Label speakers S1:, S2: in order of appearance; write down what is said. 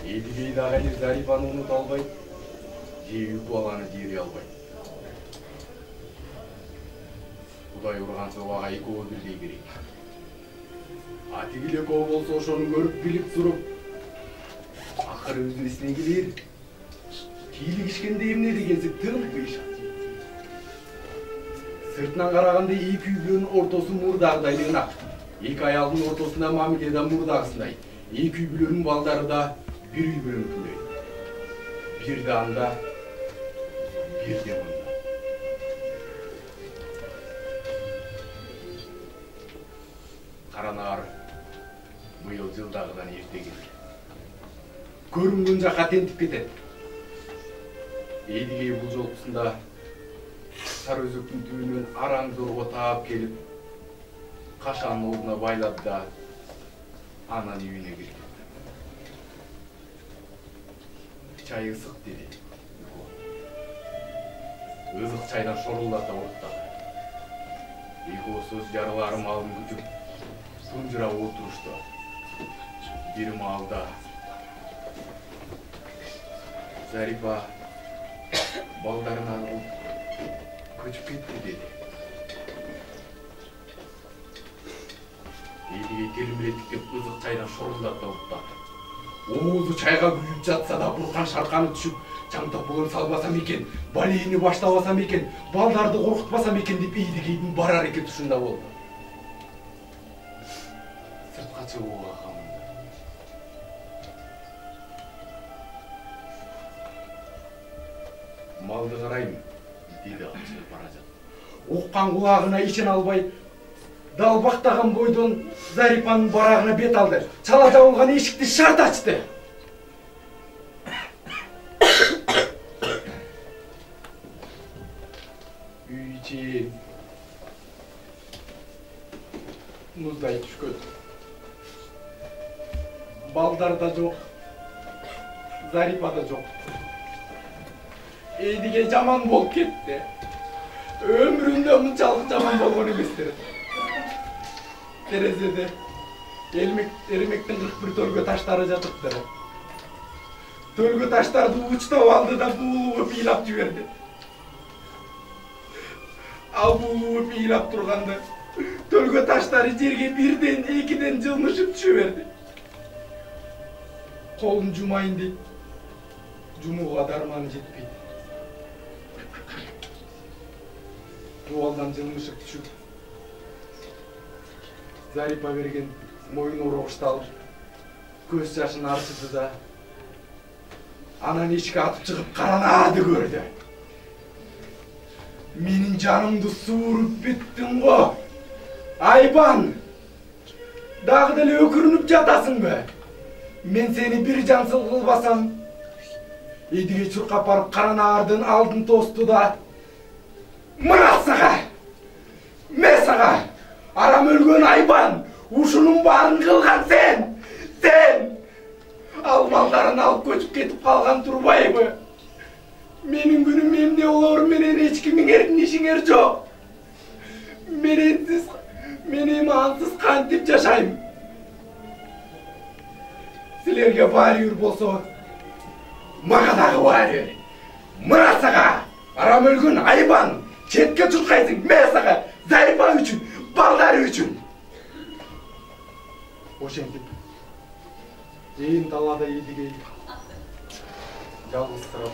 S1: Едігей ағайлар Зарипаны ұмыта албай, жеуі баланы жері албай. Құдай ұрған соғаға екеуі бірдей керек. Атегіле көу болса ошоны көріп біліп тұрып, ақыры өзінесіне келер. Кейлі кішкенде емне дегенсіп тығылып бейшат. Сыртынан қарағанда екі үйлерінің ортосы мұрдағдайлығын ақ. Екі аялдың ортосында мамекеда мұрдағысындай. Екі үйлерінің балдары да bir үй бөлінтілей. Bir de анда, bir de мында. Қаранар бұйыл жылдағыдан ерте келді. Көрінген жаққа тентіп кетеді. Едігей бұл жолқысында Сарыөзектің түбінен араң зорға тағып келіп, қашанның орнына байлады да анан үйіне келді. Çay ısık dedi. Isık çaydan şorulata ortadı. İkosuz yarılarım alın gücüm Tunjura oturuştu. Birim alda. Zaripa baldarına köçüp gitti dedi. Едіге телміретіп ызық çaydan şorulata ortadı. Оғызы чайға күйіп жатса да бұрқан шарқаны түшіп, жаңтапылын салбасам екен, балейіні баштабасам екен, балдарды қорқытпасам екен деп Едігейдің бар әрекет ұшында болды. Сыртқа шығуға қамында. Малды қараймын, деді алшылып бара жатып. Оққан құлағына ишен албай, далбақтаған бойдан Зарипаның барағына бет алды. Чала жабылған ешікті шарт açtı. Үй içi muzday түшкөн. Балдар да жоқ, Зарипа да жоқ. Едіге жаман болып кетті. Өмірінде мұншалық жаман болған еместер. Terezede Erimek'ten 41 tölgü taşları жатыптыр. Tölgü taşları uçtap aldı da buğulup iylap жіберді. Al buğulup iylap тұрғанда tölgü taşları жерге birden, ekiden жылмышып түшө берді. Қолын жумайын дейт, жумууга дарманы жетпейді. Дуалдан жылмышып түшүп Зарипа берген мойын ұрғышталып, көз жашын аршыды да, анан ешкі атып шығып Қаранарды көрді. Менің жанымды суырып біттің ғо. Айбан, дағы дәлі өкірініп жатасың бі? Мен сені бір жансыл қылбасам, Едіге чұрқап барып Қаранардың алдын тосты да, мына саға, мен саға, арам өлген Айбан, ушунун барын кылган сен! Ал балдарын алып көчүп кетип калган турбайбы? Менин күнүм эмне болор менен эчкимиңердин ишиңер жок. Мен ансыз кантип жашайм? Силерге баары болсо, мага дагы баары. Мына сага, арам өлгөн Айбан, четке чуркайсың, мен сага, Зарипа үчүн, балдары үчүн. Ошентип, эйин талада Едігей жалгыз турап